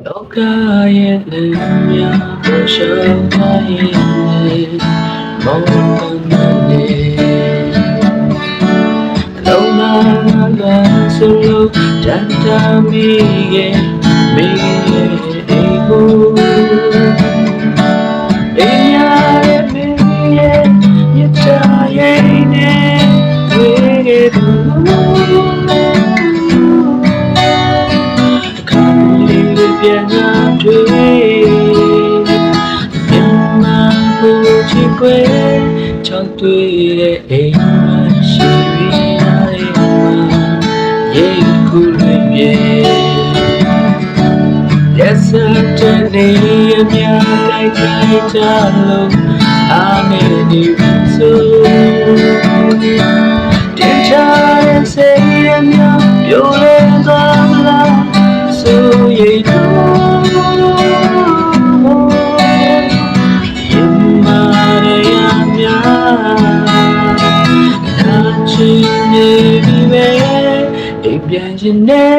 လောကရဲ့လမ်းများပေါ်ရှောင်ထားရင်လည်းမောင်းတမ်းနေလုံးလာလာဆိုလို့တန်တမီရဲ့မေရဲ့အိမ်ကိုအိမ်ရဲ့မေရဲ့မြတ်တာရဲ့နဲ့ဝေးခဲ့သူပြန်လာတွေ့မြန်မာကိုချစ်ခွေချောင်းတွေ့တဲ့အိမ်မရှိရတဲ့မှာရေကူလွင်ပြေလက်စတဲ့နေအများတိုက်ခိုက်ကြလို့အားနေနေဆိုတင်ချတဲ့စိတ်အများပြိုလဲသွားမလားဆိုရင်ပြန်ချင်တဲ့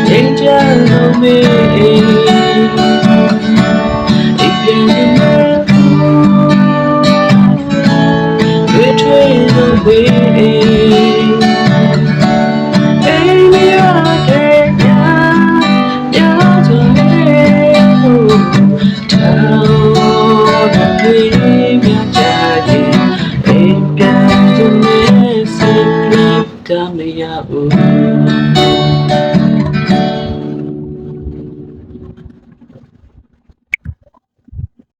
အိမ်ကြလို့မေးအိမ်ပြန်ချင်တဲ့တွေ့လို့ဝေး